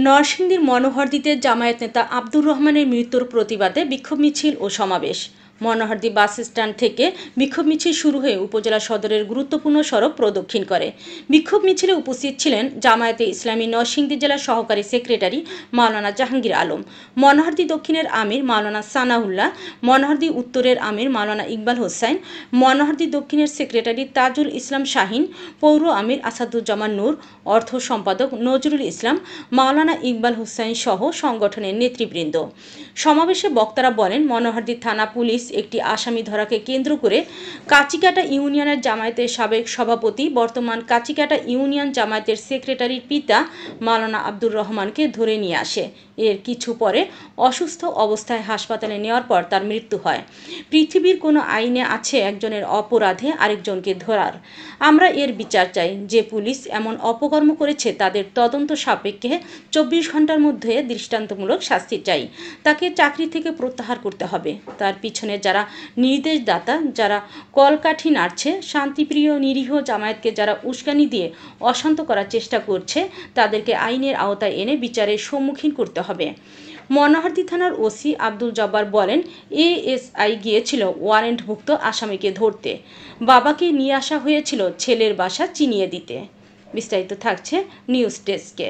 নরসিংদীর মনোহরদীতে জামায়াত নেতা আব্দুর রহমানের মৃত্যুর প্রতিবাদে বিক্ষোভ মিছিল ও সমাবেশ। মনোহরদী বাস স্ট্যান্ড থেকে বিক্ষোভ মিছিল শুরু হয়ে উপজেলা সদরের গুরুত্বপূর্ণ সড়ক প্রদক্ষিণ করে। বিক্ষোভ মিছিলে উপস্থিত ছিলেন জামায়াতে ইসলামী নরসিংদী জেলার সহকারী সেক্রেটারি মাওলানা জাহাঙ্গীর আলম, মনোহরদী দক্ষিণের আমির মাওলানা সানাউল্লাহ, মনোহরদী উত্তরের আমির মাওলানা ইকবাল হোসাইন, মনোহরদী দক্ষিণের সেক্রেটারি তাজুল ইসলাম শাহিন, পৌর আমির আসাদুজ্জামান নূর, অর্থ সম্পাদক নজরুল ইসলাম, মাওলানা ইকবাল হোসাইন সহ সংগঠনের নেতৃবৃন্দ। সমাবেশে বক্তারা বলেন, মনোহরদী থানা পুলিশ একটি আসামি ধরাকে কেন্দ্র করে কাচিকাটা ইউনিয়নের জামায়াতের সাবেক সভাপতি, বর্তমান কাচিকাটা ইউনিয়ন জামায়াতের সেক্রেটারির পিতা মাওলানা আব্দুর রহমানকে ধরে নিয়ে আসে। এর কিছু পরে অসুস্থ অবস্থায় হাসপাতালে নেওয়ার পর তার মৃত্যু হয়। পৃথিবীর কোনো আইনে আছে একজনের অপরাধে আরেকজনকে ধরার? আমরা এর বিচার চাই। যে পুলিশ এমন অপকর্ম করেছে তাদের তদন্ত সাপেক্ষে 24 ঘন্টার মধ্যে দৃষ্টান্তমূলক শাস্তি চাই। তাকে চাকরি থেকে প্রত্যাহার করতে হবে। তার পিছনে যারা নির্দেশদাতা, যারা কলকাঠি নাড়ছে, শান্তিপ্রিয় নিরীহ জামায়াতকে যারা উস্কানি দিয়ে অশান্ত করার চেষ্টা করছে, তাদেরকে আইনের আওতায় এনে বিচারের সম্মুখীন করতে হবে। মনোহরদী থানার ওসি আব্দুল জব্বার বলেন, এএসআই গিয়েছিল ওয়ারেন্টভুক্ত আসামিকে ধরতে। বাবাকে নিয়ে আসা হয়েছিল ছেলের বাসা চিনিয়ে দিতে। বিস্তারিত থাকছে নিউজ ডেস্কে।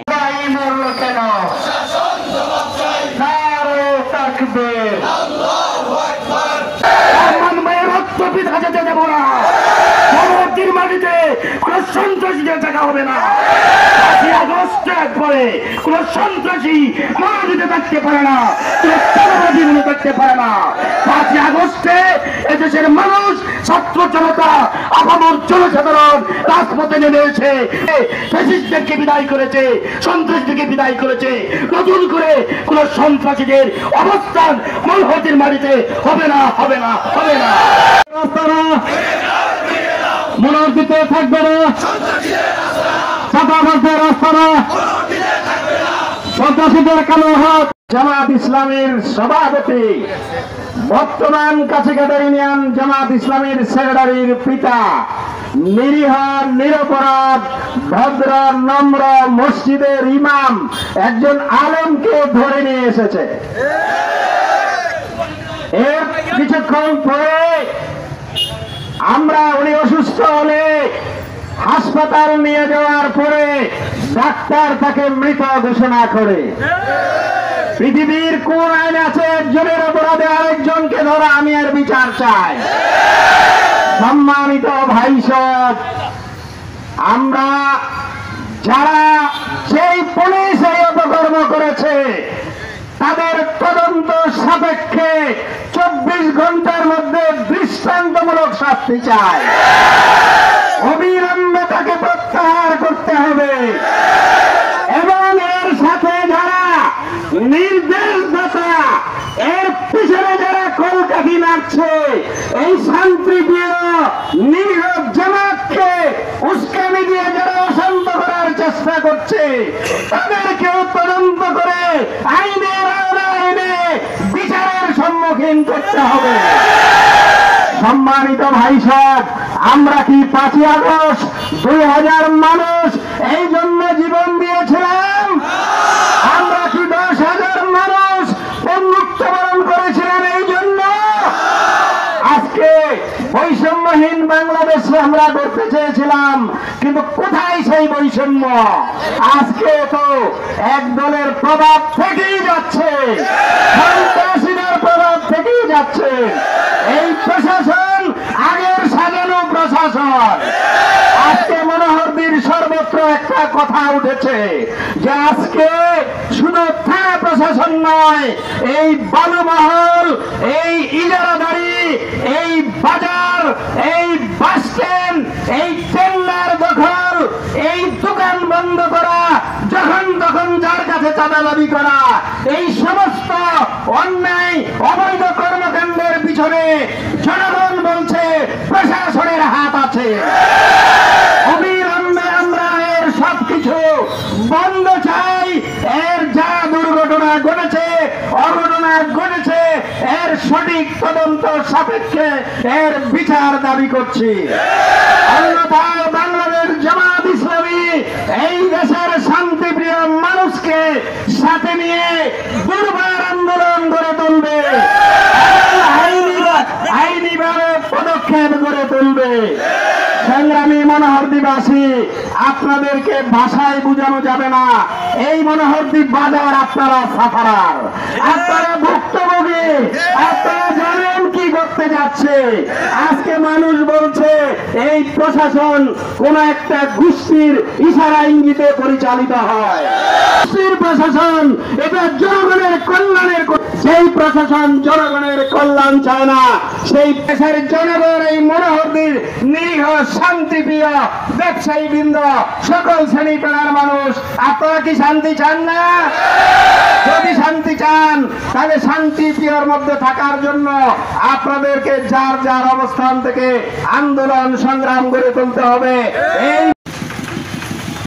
মাটিতে কোন সন্ত্রাসীদের জায়গা হবে না। 5ই আগস্টের পরে কোন সন্ত্রাসী মাটিতে থাকতে পারে না, কোন চাঁদাবাজি থাকতে পারে না। 5ই আগস্টে এদেশের মানুষ, ছাত্র জনতা, আপামর জনসাধারণ রাজপথে নেমে এসে ফ্যাসিস্টদেরকে বিদায় করেছে, সন্ত্রাসীদেরকে বিদায় করেছে। নতুন করে কোন সন্ত্রাসীদের অবস্থান মনোহরদীর মাটিতে হবে না, হবে না, হবে না। মনোহরদীতে থাকবে না, চাঁদাবাজদের রাস্তা না, সন্ত্রাসীদের কালো হাত। জামায়াত ইসলামের সভাপতি, বর্তমান কাছিকাটা ইউনিয়ন জামায়াত ইসলামের সেক্রেটারির পিতা, নিরীহ নিরপরাধ ভদ্র নম্র মসজিদের ইমাম একজন আলেমকে ধরে নিয়ে এসেছে। এর কিছুক্ষণ পরে উনি অসুস্থ হলে হাসপাতাল নিয়ে যাওয়ার পরে ডাক্তার তাকে মৃত ঘোষণা করে। পৃথিবীর কোন আইন আছে একজনের অপরাধে আরেকজনকে ধরা? আমি এর বিচার চাই। সম্মানিত ভাই সব, আমরা যারা যেই পুলিশ এই অপকর্ম করেছে তাদের তদন্ত সাপেক্ষে 24 ঘন্টার মধ্যে দৃষ্টান্তমূলক শাস্তি চাই। অবিলম্বে তাকে প্রত্যাহার করতে হবে এবং এর সাথে যারা নির্দেশদাতা, এর পিছনে যারা কলকাঠি নাড়ছে, এই শান্তিপ্রিয় নিরীহ জামাতকে উস্কানি দিয়ে যারা অশান্ত করার চেষ্টা করছে, তাদেরকেও তদন্ত করে আইনের আওতায় এনে বিচারের সম্মুখীন করতে হবে। সম্মানিত ভাই সব, আমরা কি 5ই আগস্ট 2000 মানুষ এই জন্য জীবন দিয়েছিলাম? আমরা কি 10,000 মানুষ মৃত্যুবরণ করেছিলাম এই জন্য? আজকে বৈষম্যহীন বাংলাদেশে আমরা করতে চেয়েছিলাম, কিন্তু কোথায় সেই বৈষম্য? আজকে তো এক দলের প্রভাব থেকেই যাচ্ছে, সন্ত্রাসীদের প্রভাব থেকেই যাচ্ছে। এই প্রশাসন আগের সাজানো প্রশাসন। আজকে মনোহরদীর সর্বত্র একটা কথা উঠেছে যে আজকে শুধু থানা প্রশাসন নয়, এই বালুমহল, এই ইজারাদারি, এই বাজার, এই বাস স্ট্যান্ড, এই টেন্ডার দখল, এই দোকান বন্ধ করা, যখন তখন যার কাছে চাঁদা দাবি করা, এই সমস্ত অন্যায় অবৈধ কর্মকাণ্ডের পিছনে জনগণ বলছে প্রশাসনের হাত আছে। অবিলম্বে আমরা এর সবকিছু বন্ধ চাই। এর যা দুর্ঘটনা ঘটেছে, অঘটনা ঘটেছে, এর সঠিক তদন্ত সাপেক্ষে এর বিচার দাবি করছি। অন্যথায় বাংলাদেশ জামায়াত ইসলামী এই দেশের শান্তিপ্রিয় মানুষকে সাথে নিয়ে দুর্বার আন্দোলন গড়ে তুলবে, আইনিভাবে পদক্ষেপ গড়ে তুলবে। সংগ্রামী মনোহরদীবাসী, আপনাদেরকে ভাষায় বোঝানো যাবে না। এই মনোহরদী বাজার আপনারা সাফারার, আপনারা ভুক্তভোগী, আপনারা জানেন কি করতে যাচ্ছে। আজকে মানুষ বলছে এই প্রশাসন কোন একটা গোষ্ঠীর ইশারা ইঙ্গিতে পরিচালিত হয়। গোষ্ঠীর প্রশাসন এটা জনগণের কল্যাণের, সেই প্রশাসন জনগণের কল্যাণ চায় না। সেই দেশের জনগণ এই মনোহরদীর নিরীহ শান্তিপ্রিয় ব্যবসায়ী বৃন্দ, সকল শ্রেণী পেশার মানুষ, আপনারা কি শান্তি চান না? যদি শান্তি চান তাহলে শান্তি প্রিয়র মধ্যে থাকার জন্য আপনাদেরকে যার যার অবস্থান থেকে আন্দোলন সংগ্রাম গড়ে তুলতে হবে। এই